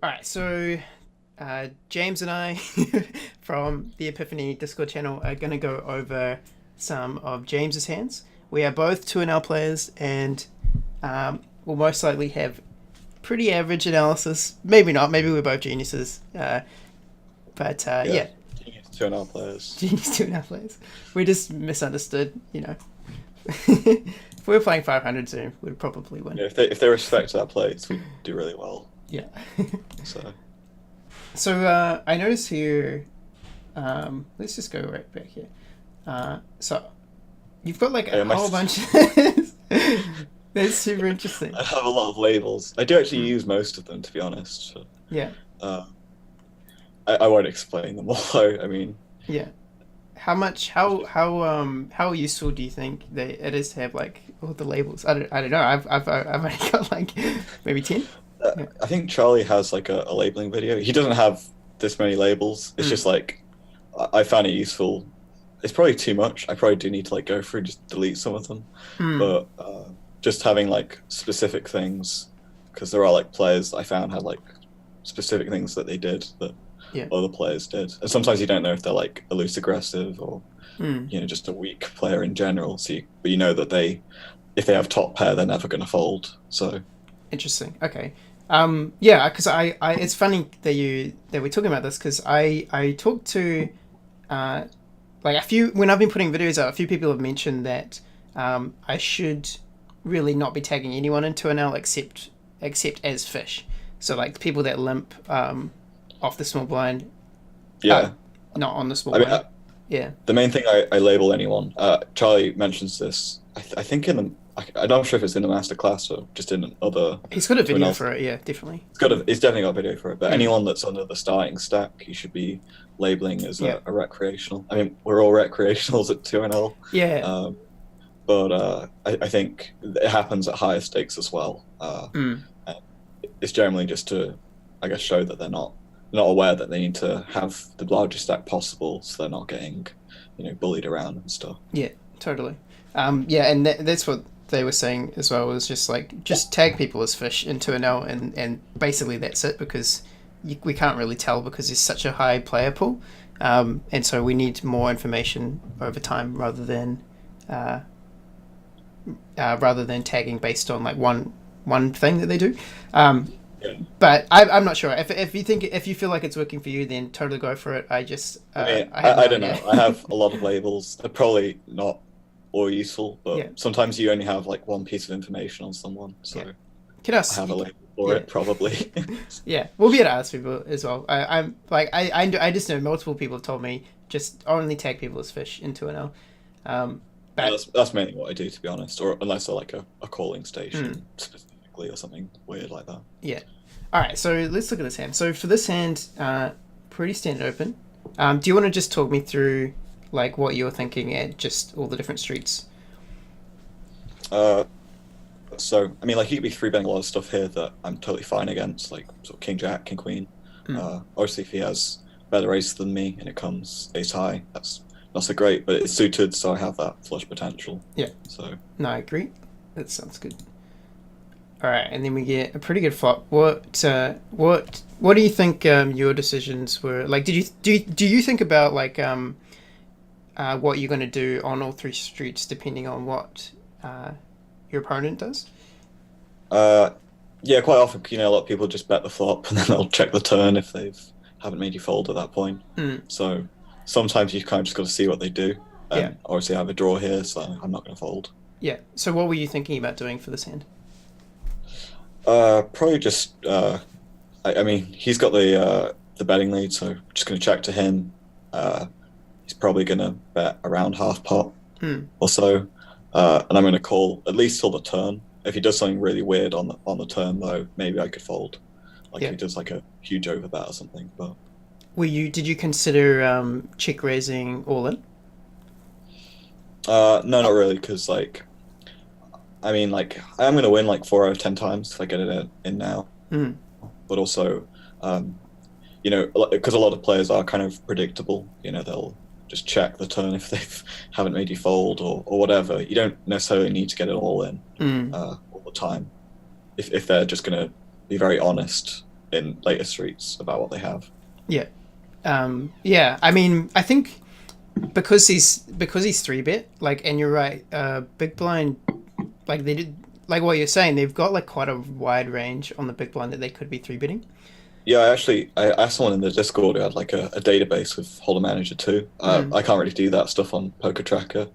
All right, so James and I from the Epiphany Discord channel are going to go over some of James's hands. We are both 2 and I players, and we'll most likely have pretty average analysis. Maybe not. Maybe we're both geniuses. But Yeah, yeah, genius 2.5 players. genius 2 and I players. We just misunderstood. If we were playing 500 Zoom, we'd probably win. Yeah, if they respect our plays, we do really well. Yeah. So So I noticed here. Let's just go right back here. So you've got like yeah, a whole bunch. That's super interesting. I have a lot of labels. I do actually use most of them, to be honest. But, Yeah, uh, I won't explain them all, though. I mean, yeah. How useful do you think it is to have like all the labels? I don't know. I've only got like maybe 10. Yeah. I think Charlie has like a labeling video. He doesn't have this many labels. It's just like I found it useful. It's probably too much. I probably do need to like go through and just delete some of them. Mm. But just having like specific things, because there are like players I found had like specific things that they did that Yeah. other players did, and sometimes you don't know if they're like a loose aggressive or Mm. just a weak player in general. But you know that if they have top pair, they're never going to fold. So Interesting. Okay. Yeah, because I it's funny that we're talking about this because I talked to like a few when I've been putting videos out. A few people have mentioned that I should really not be tagging anyone into an L except as fish. So like people that limp off the small blind, yeah, not on the small I mean, blind. Yeah. the main thing I label anyone. Charlie mentions this. I think in the. I'm not sure if it's in the master class or just in other. He's got a someone video else. for it. Yeah, definitely. It's definitely got a video for it. But Mm. anyone that's under the starting stack, you should be labeling as Yeah. a recreational. I mean, we're all recreationals at 2NL. Yeah. But I think it happens at higher stakes as well. Mm. And it's generally just to, I guess, show that they're not aware that they need to have the largest stack possible, so they're not getting, bullied around and stuff. Yeah. Totally. Yeah, and that's what they were saying as well, was just tag people as fish into an L, and basically that's it, because we can't really tell because there's such a high player pool, and so we need more information over time rather than tagging based on like one thing that they do. Yeah. But I'm not sure if you feel like it's working for you, then totally go for it. I just I don't know. I have a lot of labels. They're probably not all useful, but Yeah. sometimes you only have like one piece of information on someone, so Yeah. Can I have a label for Yeah. it probably. Yeah, we'll be able to ask people as well. I'm like I just know multiple people have told me just only tag people as fish into an L. But That's mainly what I do, to be honest, or unless they're like a calling station specifically or something weird like that. yeah, all right. So let's look at this hand. So for this hand, pretty standard open. Do you want to just talk me through like what you're thinking at just all the different streets? So I mean, like you could be three betting a lot of stuff here that I'm totally fine against, like sort of king jack, king queen. Obviously, if he has better ace than me and it comes ace high, that's not so great, but it's suited, so I have that flush potential. Yeah. So No, I agree. That sounds good. All right, and then we get a pretty good flop. What do you think your decisions were like? Do you think about like what you're going to do on all three streets depending on what your opponent does? yeah, quite often, a lot of people just bet the flop and then they'll check the turn if they haven't made you fold at that point. So sometimes you kind of just got to see what they do. Yeah. Obviously, I have a draw here, so I'm not going to fold. Yeah. So what were you thinking about doing for this hand? Probably just. I mean, he's got the betting lead, so just going to check to him. He's probably going to bet around half pot or so, and I'm going to call at least till the turn. If he does something really weird on the turn, though, maybe I could fold. Like if he does like a huge overbet or something. But Did you consider check raising all in? no, not really, because I mean, like I am going to win like 4 out of 10 times if I get it in now. But also, because a lot of players are kind of predictable. They'll just check the turn if they haven't made you fold or whatever. You don't necessarily need to get it all in all the time. If they're just going to be very honest in later streets about what they have. Yeah. Yeah. I mean, I think because he's 3-bet, like, and you're right, big blind, like they did, like what you're saying, they've got like quite a wide range on the big blind that they could be 3-betting. Yeah, I asked someone in the Discord who had like a database with Holder Manager too. Mm. I can't really do that stuff on Poker Tracker,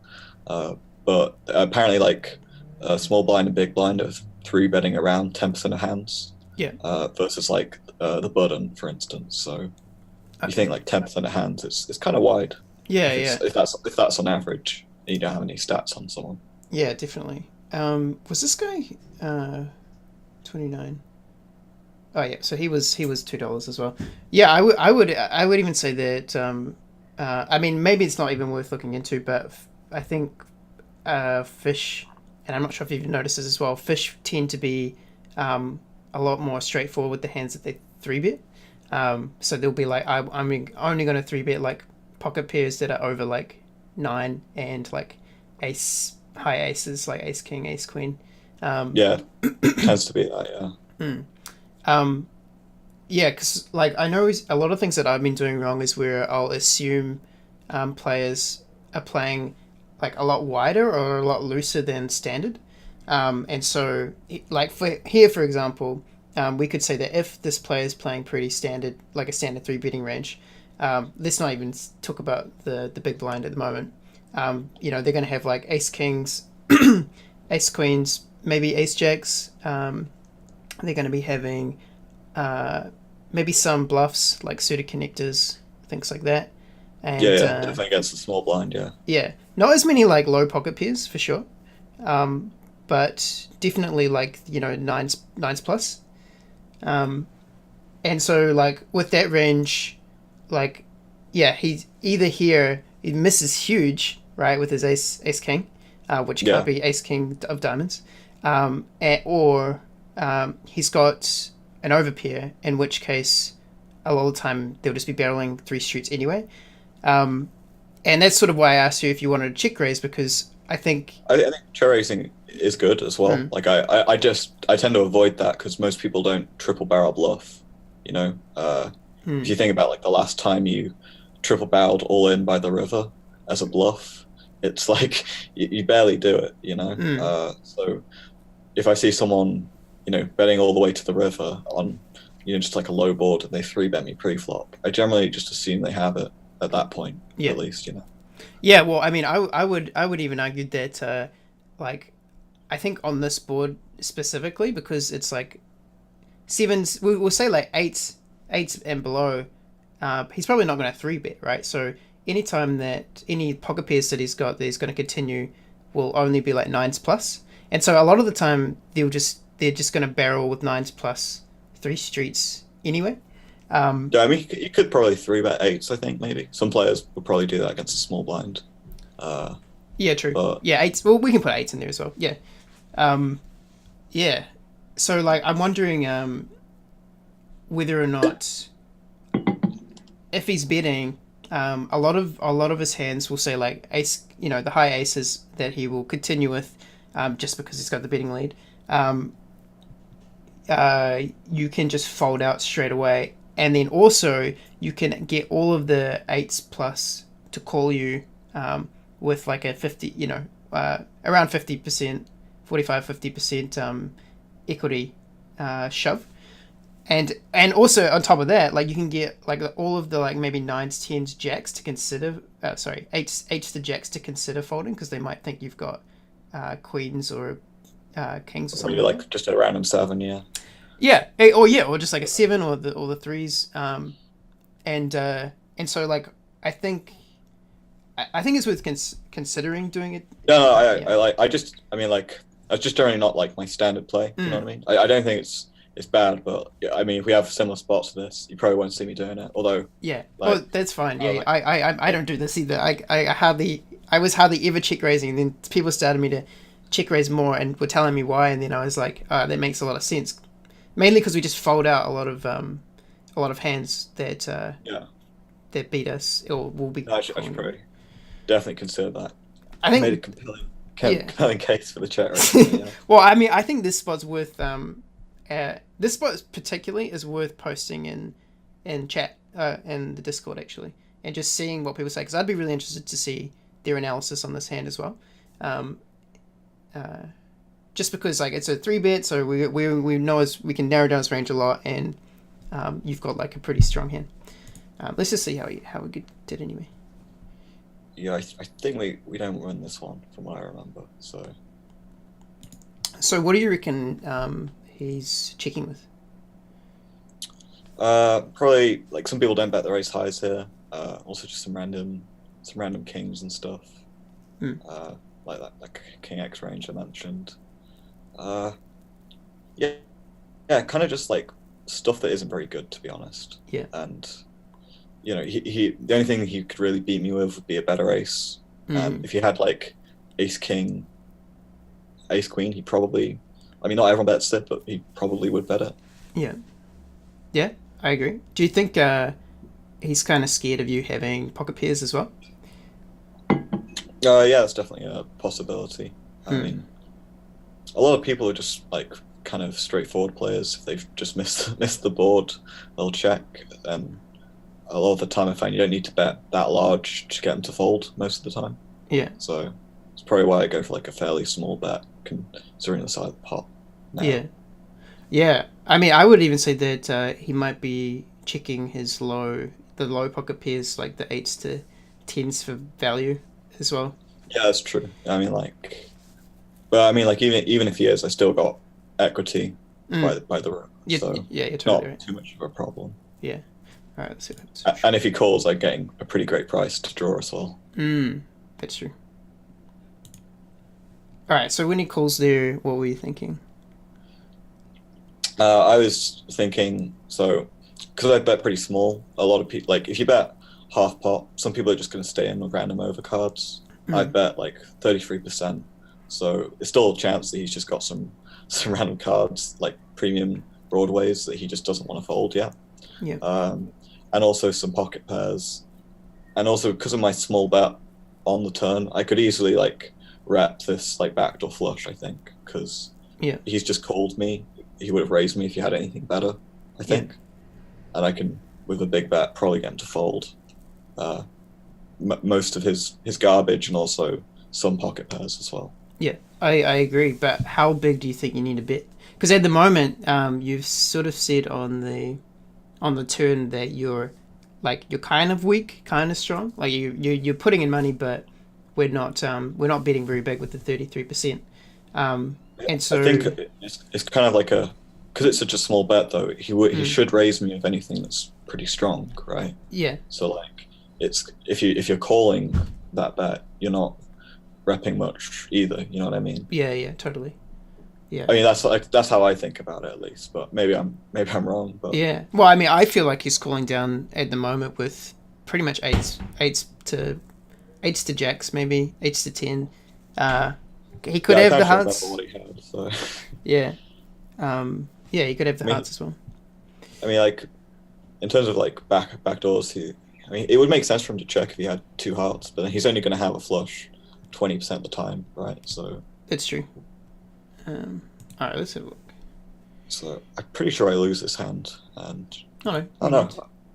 but apparently like small blind and big blind are three betting around 10% of hands. Yeah. Versus like the button, for instance. So you Okay. think like 10% of hands, it's kind of wide. Yeah. If Yeah. it's if that's on average, and you don't have any stats on someone. Yeah. Definitely. Was this guy 29? Oh yeah, so he was $2 as well. Yeah, I would even say that. I mean, maybe it's not even worth looking into, but I think fish, and I'm not sure if you've noticed this as well. Fish tend to be a lot more straightforward with the hands that they 3-bet. So they'll be like, I'm only going to 3-bet like pocket pairs that are over like 9 and like ace high aces like ace king, ace queen. Yeah, tends to be that. Yeah. Hmm. Um, yeah, because like I know a lot of things that I've been doing wrong is where I'll assume players are playing like a lot wider or a lot looser than standard, and so like for here for example, we could say that if this player is playing pretty standard, like a standard 3-betting range, let's not even talk about the big blind at the moment. They're going to have like ace kings, ace queens, maybe ace jacks. They're going to be having maybe some bluffs like suited connectors, things like that. And Yeah, yeah, definitely against the small blind. Yeah. yeah, not as many like low pocket pairs for sure, but definitely like nines plus. And so like with that range, like yeah, he's either here he misses huge right with his ace king, which can't Yeah. be ace king of diamonds, or he's got an overpair, in which case a lot of the time they'll just be barreling 3 streets anyway. And that's sort of why I asked you if you wanted to check raise, because I think I think chair racing is good as well. Mm. Like I tend to avoid that because most people don't triple barrel bluff. You know, if you think about like the last time you triple barreled all in by the river as a bluff, it's like you barely do it. You know, so if I see someone betting all the way to the river on just like a low board and they 3-bet me pre-flop, I generally just assume they have it at that point. Yeah. At least Yeah, well, I mean, I would even argue that, like, I think on this board specifically, because it's like sevens, we'll say like eights and below, he's probably not going to 3-bet, right? So anytime that any pocket pairs that he's got that he's going to continue will only be like nines plus, and so a lot of the time they're just going to barrel with nines plus 3 streets anyway. Yeah, I mean, you could probably 3-bet eights. I think maybe some players would probably do that against a small blind. Yeah, true. But Yeah, eights. Well, we can put eights in there as well. Yeah. Yeah. So, like, I'm wondering whether or not, if he's betting, a lot of his hands will say like ace, the high aces that he will continue with, just because he's got the betting lead. You can just fold out straight away, and then also you can get all of the eights plus to call you with like a 50, around 50%, 45-50% equity shove, and also on top of that, like you can get like all of the like maybe nines, tens, jacks to consider. Eights to jacks to consider folding because they might think you've got queens or kings or something. maybe like just a random 7, yeah. Yeah, or just like a 7 or the threes, and so like I think it's worth considering doing it. No, Yeah. I mean, like, that's just generally not like my standard play. You know what I mean? I don't think it's bad, but yeah, I mean, if we have similar spots to this, you probably won't see me doing it. Although, Yeah, like, oh, that's fine. Yeah, like- I don't do this either. I was hardly ever check raising, and then people started me to check raise more and were telling me why, and then I was like, oh, that makes a lot of sense. Mainly because we just fold out a lot of hands that yeah, that beat us or will be. no, I should probably definitely consider that. I think Made a compelling Yeah. compelling case for the chat. Right? Yeah. Well, I mean, I think this spot's worth this spot particularly is worth posting in chat, in the Discord actually, and just seeing what people say, because I'd be really interested to see their analysis on this hand as well. Um, just because like it's a 3-bet, so we know we can narrow down his range a lot, and you've got like a pretty strong hand. Let's just see how we did anyway. Yeah, I think we don't win this one from what I remember. So what do you reckon he's checking with? Probably like some people don't bet the race highs here. Also just some random kings and stuff. Like that King X range I mentioned. Yeah, kind of just like stuff that isn't very good, to be honest. Yeah. And he the only thing he could really beat me with would be a better ace. If he had like ace king, ace queen, he probably. I mean, not everyone bets it, but he probably would bet it. Yeah, I agree. Do you think he's kind of scared of you having pocket pairs as well? Yeah, that's definitely a possibility. I mean, a lot of people are just like kind of straightforward players. If they've just missed the board, they'll check. And a lot of the time, I find you don't need to bet that large to get them to fold most of the time. Yeah. So it's probably why I go for like a fairly small bet, considering the size of the pot. Now. Yeah. I mean, I would even say that he might be checking the low pocket pairs, like the 8s to 10s for value as well. Yeah, that's true. I mean, even if he is, I still got equity by the rook. So you're totally not right. too much of a problem. Yeah. All right, let's see what happens. And if he calls, I'm getting a pretty great price to draw as well. That's true. All right, so when he calls there, what were you thinking? I was thinking, because I bet pretty small, a lot of people, like, if you bet half pot, some people are just going to stay in with random overcards. I bet, like, 33%. So it's still a chance that he's just got some random cards, like premium broadways, that he just doesn't want to fold yet. Yeah. And also some pocket pairs. And also, because of my small bet on the turn, I could easily, like, rep this, like, backdoor flush, I think, because he's just called me. He would have raised me if he had anything better, I think. And I can, with a big bet, probably get him to fold most of his garbage, and also some pocket pairs as well. Yeah, I agree. But how big do you think you need to bet? Because at the moment, you've sort of said on the turn that you're kind of weak, kind of strong. Like you're putting in money, but we're not betting very big with the 33%. And so I think it's kind of like because it's such a small bet though. He should raise me with anything that's pretty strong, right? Yeah. So like if you're calling that bet, you're not repping much either. You know what I mean? Yeah, totally. Yeah. I mean that's how I think about it at least, but maybe I'm wrong. But yeah. Well, I mean, I feel like he's calling down at the moment with pretty much eights to jacks, maybe 8s to 10. He could have the hearts. What he had, so. Yeah. He could have the hearts as well. I mean, like, in terms of like backdoors, it would make sense for him to check if he had 2 hearts, but then he's only going to have a flush 20% of the time, right? So it's true. All right, let's have a look. So I'm pretty sure I lose this hand, and no.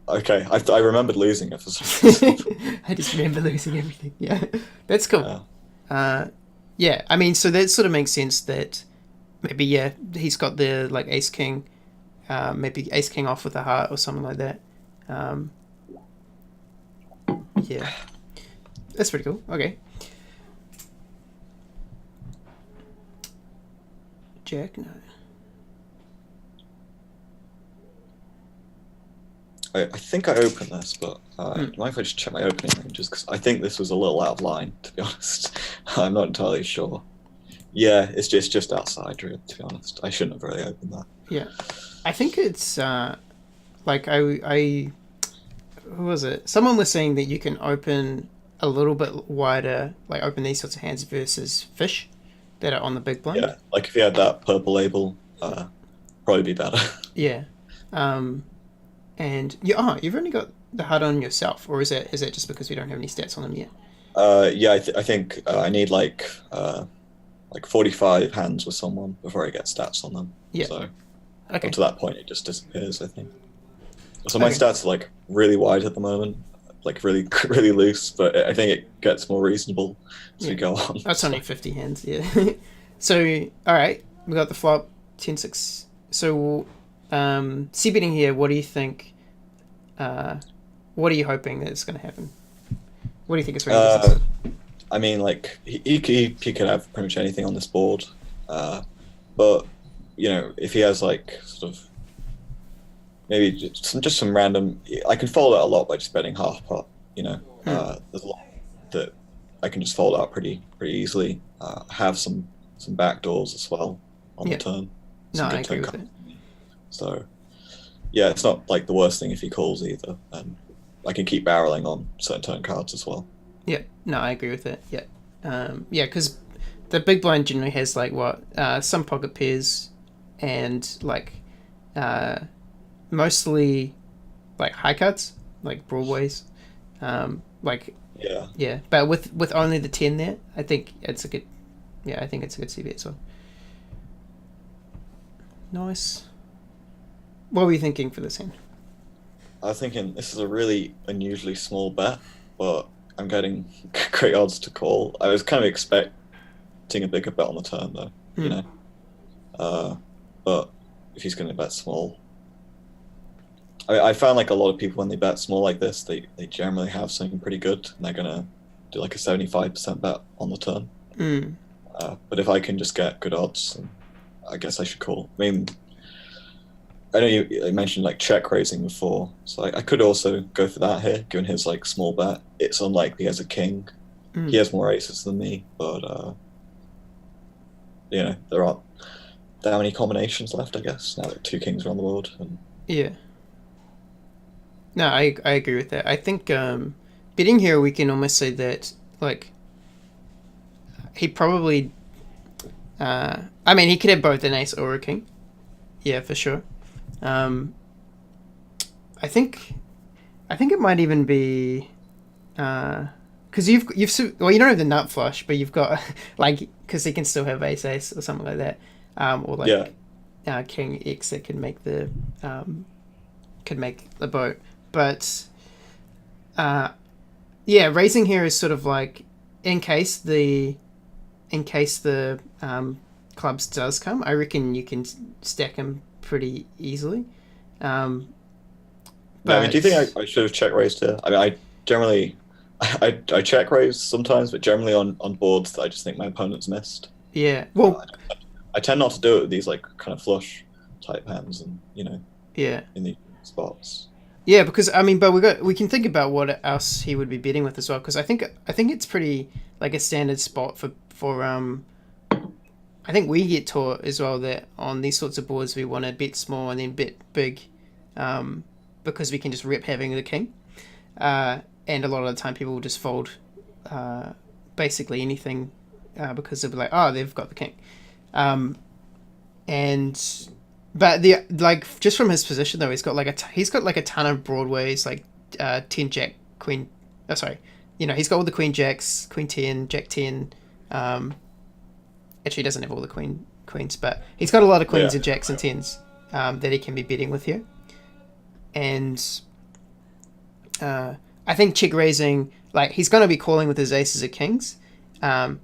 Okay, I remembered losing it for some reason. I just remember losing everything. Yeah, that's cool. Yeah, I mean, so that sort of makes sense that maybe, he's got the, like, ace-king, maybe ace-king off with a heart or something like that. Yeah. That's pretty cool. Okay. Jack, no. I think I opened this, but do you mind if I just check my opening ranges? Because I think this was a little out of line, to be honest. I'm not entirely sure. Yeah, it's just outside, really, to be honest. I shouldn't have really opened that. Yeah. I think it's, like, who was it? Someone was saying that you can open a little bit wider, like open these sorts of hands versus fish that are on the big blind. Yeah, like if you had that purple label, probably be better. Yeah. And you've only got the HUD on yourself, or is it just because we don't have any stats on them yet? Yeah, I think I need like 45 hands with someone before I get stats on them. Yeah. So. up Okay. to that point, it just disappears, I think. So my Okay. stats are like really wide at the moment, like really really loose, but I think it gets more reasonable as we Yeah. go on. That's So only 50 hands. Yeah. So all right, we got the flop 10-6. So c betting here. What do you think? Uh, what are you hoping that is going to happen? What do you think his ranges is? uh, I mean, like he could have pretty much anything on this board, but you know, if he has like sort of maybe just some random, I can fold out a lot by just betting half pot. You know, Hmm. there's a lot that I can just fold out pretty easily. Have some back doors as well on the Yeah. turn, No, some I good agree turn with it. cards. So yeah, it's not like the worst thing if he calls either, and I can keep barreling on certain turn cards as well. Yeah. No, I agree with it. Yeah. Yeah, because the big blind generally has like what some pocket pairs and like uh, mostly like high cuts, like broadways. Like Yeah, yeah, but with only the 10 there, I think it's a good. Yeah, I think it's a good CB as well. Nice. What were you thinking for this hand? I was thinking this is a really unusually small bet, but I'm getting great odds to call. I was kind of expecting a bigger bet on the turn though, you Hmm. know. Uh, but if he's going to bet small, I found like a lot of people when they bet small like this, they generally have something pretty good, and they're gonna do like a 75% bet on the turn. Hmm. But if I can just get good odds, then I guess I should call. I mean, I know you mentioned like check raising before, so I could also go for that here, given his like small bet. It's unlikely he has a king. Hmm. He has more aces than me, but you know there aren't that many combinations left. I guess now that two kings are on the board, and Yeah. No, I agree with that. I think betting here we can almost say that like he probably I mean he could have both an ace or a king. Yeah, for sure. Um, I think it might even be because well you don't have the nut flush, but you've got like because he can still have ace ace or something like that, or yeah, like king x that um, could make the boat. But uh, yeah, raising here is sort of like in case the clubs does come, I reckon you can stack them pretty easily. Um, yeah. I mean, do you think but I should have check raised here? I mean, I generally I check raise sometimes, but generally on boards that I just think my opponent's missed. yeah, well, I tend not to do it with these like kind of flush type hands, and you know, yeah, in these spots. yeah, because I mean, but we can think about what else he would be bidding with as well. Because I think it's pretty like a standard spot for I think we get taught as well that on these sorts of boards we want to bet small and then bet big, um, because we can just rip having the king. And a lot of the time people will just fold uh, basically anything because they'll be like, oh, they've got the king. Um, and but the like just from his position though, he's got like a ton of broadways like 10 jack queen. Oh, sorry, he's got all the queen jacks, queen 10, jack 10. Um, Actually, he doesn't have all the queens, but he's got a lot of queens Yeah, and jacks and tens that he can be betting with here. And I think check raising, like he's going to be calling with his aces or kings, um,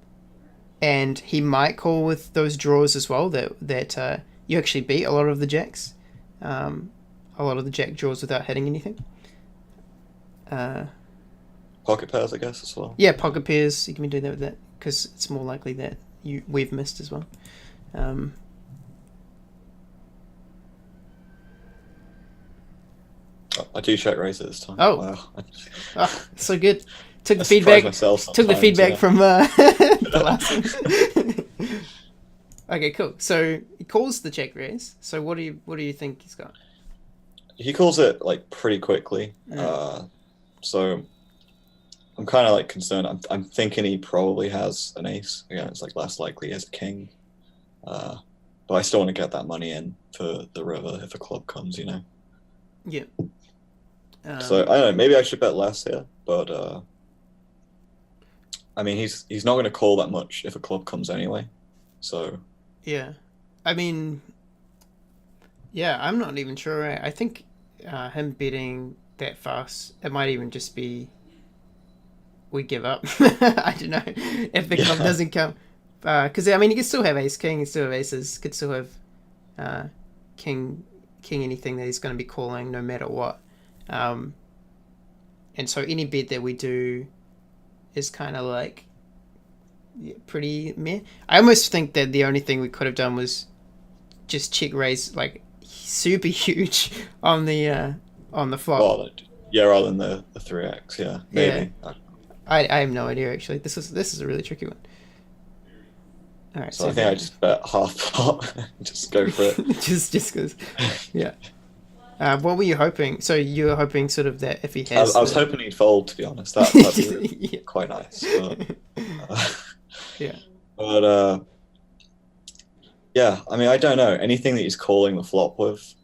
and he might call with those draws as well. That you actually beat a lot of the jacks, a lot of the jack draws without hitting anything. Uh, pocket pairs, I guess, as well. yeah, pocket pairs. You can be doing that with that because it's more likely that we've missed as well. Um, Oh, I do check raise it this time. oh, Wow, oh, so good. Took I the surprise feedback. myself Took the sometimes. feedback Yeah. from the last one. Okay, cool. So he calls the check raise. So what do you think he's got? He calls it like pretty quickly. Mm. So I'm kind of like concerned. I'm thinking he probably has an ace. Again, it's like less likely he has a king. Uh, but I still want to get that money in for the river if a club comes, you know. Yeah. So I don't know. Maybe I should bet less here, but I mean he's not going to call that much if a club comes anyway. So Yeah. I mean, Yeah, I'm not even sure. I think him betting that fast, it might even just be we give up. I don't know if the club Yeah. doesn't come. Because I mean, you could still have ace king, you still have aces, could still have uh, king king anything that he's going to be calling no matter what. Um, and so any bet that we do is kind of like pretty meh. I almost think that the only thing we could have done was just check raise like super huge on the flop. Well, yeah, rather than the 3x, yeah, Yeah, maybe. I have no idea actually. This is a really tricky one. All right, So so I think I very just bet half pot, just go for it. just because yeah. What were you hoping? So you were hoping sort of that if he I, has I was the hoping he'd fold, to be honest. That'd be really yeah. quite nice. But, uh, Yeah. but yeah, I mean, I don't know anything that he's calling the flop with.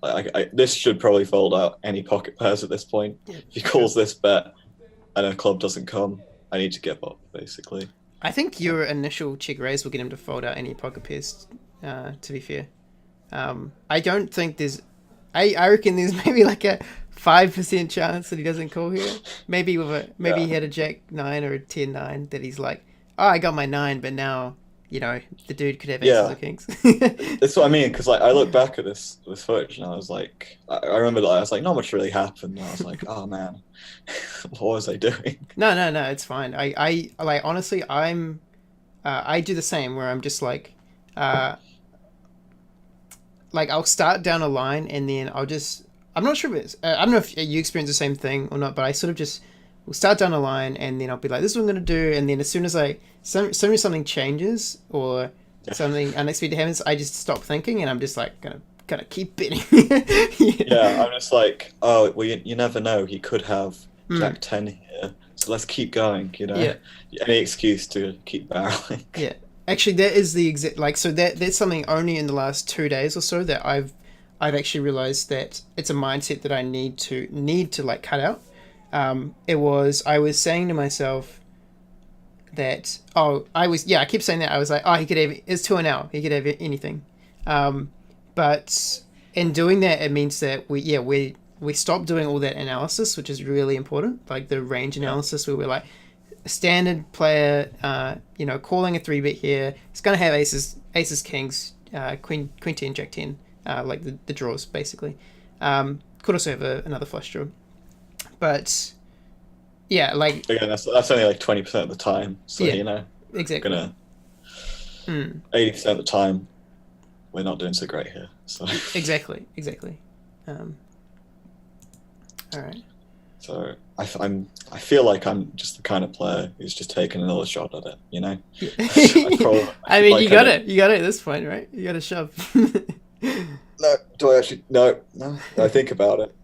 This should probably fold out any pocket pairs at this point. Yeah, If he for sure. calls this bet and a club doesn't come, I need to give up, basically. I think So your initial check raise will get him to fold out any pocket pairs. To be fair, I don't think there's. I reckon there's maybe like a 5% chance that he doesn't call here. Maybe yeah, he had a jack nine or a 10-9 that he's like, oh, I got my nine, but now the dude could have aces or yeah. kings. That's what I mean, because like I look back at this footage and I was like, I remember like, I was like, not much really happened. And I was like, oh man, what was I doing? No, it's fine. I like honestly, I do the same where I'm just uh, like I'll start down a line and then I'm not sure if it's I don't know if you experience the same thing or not, but I sort of just will start down a line and then I'll be like, this is what I'm gonna do, and then as soon as soon as something changes or something unexpected happens, I just stop thinking and I'm just like gonna keep betting. Yeah, Yeah. I'm just like, oh, well, you never know. He could have Mm, Jack 10 here, so let's keep going. yeah. Any excuse to keep barreling. Yeah. Actually, that is the exact like so that's something only in the last 2 days or so that I've actually realized that it's a mindset that I need to like cut out. I was saying to myself that I keep saying that I was like, oh, he could have it's 2 and out, he could have anything, but in doing that it means that we stop doing all that analysis, which is really important, like the range Yeah, analysis where we're like standard player, calling a 3 bet here. It's gonna have kings, queen 10, jack 10, like the draws basically. Could also have another flush draw, but yeah, like again, that's only like 20% of the time. So yeah, exactly. gonna Mm, 80% of the time we're not doing so great here. So exactly. Um, all right. so I feel like I'm just the kind of player who's just taking another shot at it. Yeah. I I feel mean, you like I got don't. it. You got it at this point, right? You got to shove. No, do I actually? No, no. I think about it.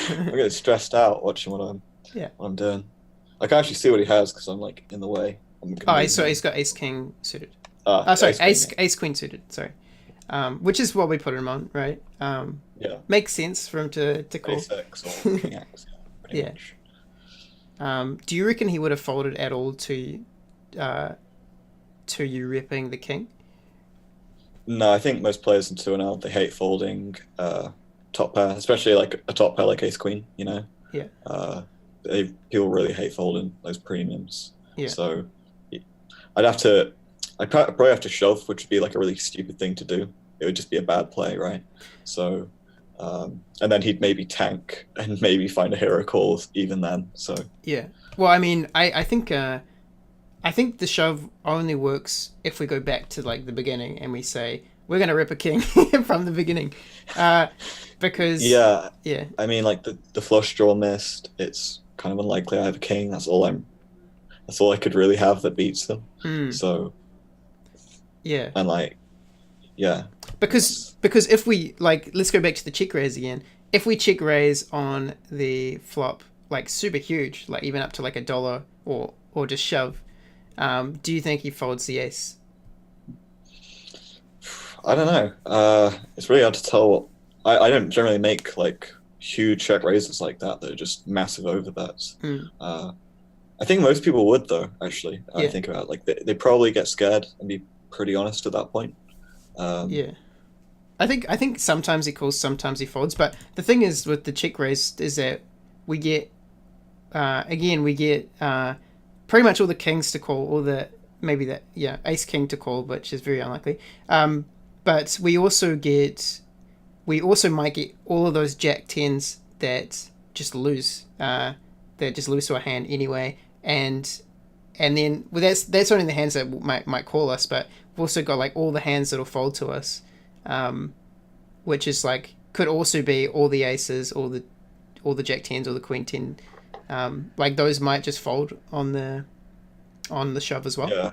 I'm getting stressed out watching Yeah. what I'm doing. I can actually see what he has because I'm like in the way. I'm gonna Oh, move so now. he's got ace king suited. Ah, Oh, sorry, ace queen. Yeah, ace queen suited. Sorry, which is what we put him on, right? yeah. Makes sense for him to call. Ace X or king X. Yeah, pretty Yeah. much. Do you reckon he would have folded at all uh, to you ripping the king? No, I think most players in 2 and they hate folding top pair, especially like a top pair like ace queen. Yeah. Uh, people really hate folding those premiums. Yeah. So I'd have to, I'd probably have to shove, which would be like a really stupid thing to do. It would just be a bad play, right? So, and then he'd maybe tank and maybe find a hero call even then. So Yeah. Well, I mean, I think the shove only works if we go back to like the beginning and we say we're gonna rip a king from the beginning, because yeah, yeah, I mean, like the flush draw missed. It's kind of unlikely I have a king. That's all I could really have that beats them. mm, So yeah, and like yeah, because if we like let's go back to the check raise again. If we check raise on the flop like super huge, like even up to like $1 or just shove, do you think he folds the ace? I don't know. It's really hard to tell. I don't generally make like huge check raises like that. They're just massive overbets. Mm, I think most people would though. Actually, I yeah, think about it. Like they probably get scared and be pretty honest at that point. Um, yeah. I think sometimes he calls, sometimes he folds. But the thing is with the check raise is that we get again we get pretty much all the kings to call, all the maybe that yeah ace king to call, which is very unlikely. But we also might get all of those jack tens that just lose to a hand anyway, and then well, that's only the hands that might call us, but we've also got like all the hands that'll fold to us, which is like could also be all the aces, all the jack tens, or the queen ten, like those might just fold on the shove as well. Yeah,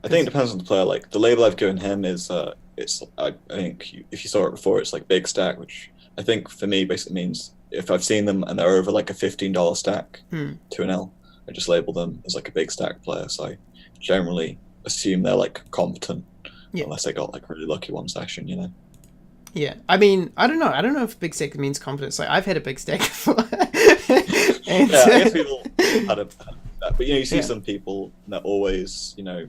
I think it depends on the player. Like the label I've given him is I think if you saw it before, it's like big stack, which I think for me basically means if I've seen them and they're over like a $15 stack, 2 I just label them as like a big stack player. So I generally assume they're like competent, unless they got like really lucky one session, you know. Yeah, I mean, I don't know. I don't know if big stack means competence. Like I've had a big stack before. And, yeah, I guess people had that, but you know, you see some people that always, you know,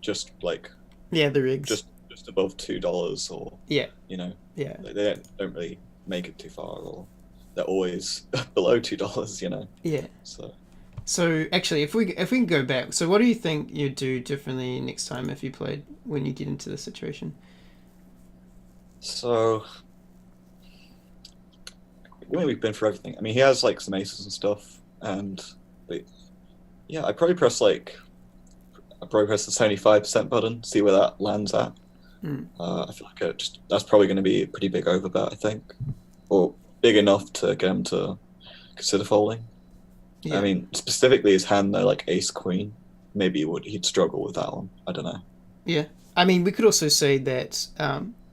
just like the rigs, just above $2, or you know, they don't really make it too far, or they're always below $2, you know. Yeah. So actually, if we can go back, so what do you think you'd do differently next time if you played when you get into this situation? So, I mean, we've been for everything. I mean, he has like some aces and stuff, but yeah, I probably press the 75% button, see where that lands at. I feel like that's probably going to be a pretty big overbet, I think, or big enough to get him to consider folding. Yeah. I mean, specifically his hand though, like ace queen, maybe he'd struggle with that one. I don't know. Yeah, I mean, we could also say that.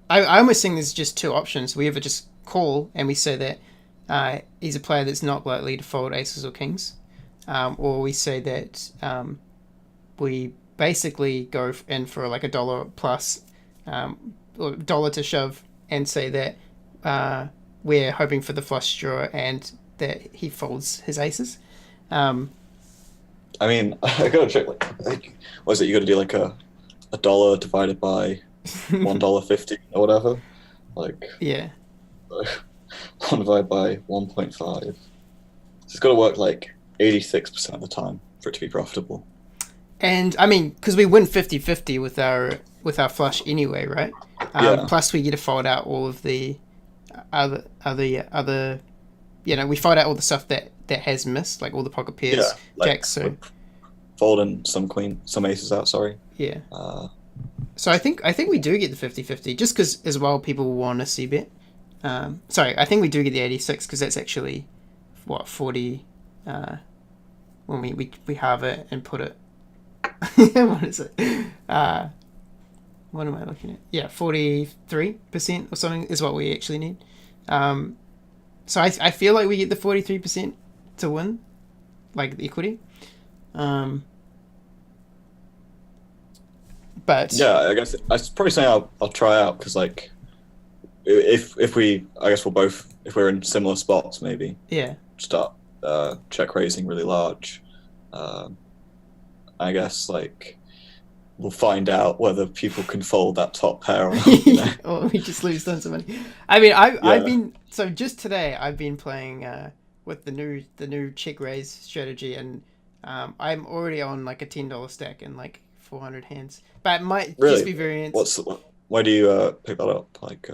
I almost think there's just two options. We either just call and we say that he's a player that's not likely to fold aces or kings, or we say that we basically go in for like $1 plus, or dollar to shove, and say that we're hoping for the flush draw and that he folds his aces. I mean, I gotta check. Like, what is it? You gotta do like a dollar divided by $1.50 or whatever. Like, yeah, 1 divided by 1.5. So it's got to work like 86% of the time for it to be profitable. And I mean, because we win 50-50 with our flush anyway, right? Plus we get to fold out all of the other. You know, we fold out all the stuff that has missed, like all the pocket pairs, like, jacks. So folding some aces out. Sorry. Yeah. So I think we do get the 50-50 just because as well people want to see bet. Sorry, I think we do get the 86 because that's actually what 40 when we halve it and put it. What is it? What am I looking at? Yeah, 43% or something is what we actually need. So I feel like we get the 43% to win, like the equity. But yeah, I guess I was probably saying I'll try out because like if we I guess if we're in similar spots maybe start check raising really large. I guess like we'll find out whether people can fold that top pair or not. You know? Or we just lose tons of money. I mean, I've been so just today I've been playing with the new check raise strategy, and I'm already on like a $10 stack and like 400 hands, but it might just be variance. Why do you pick that up? Like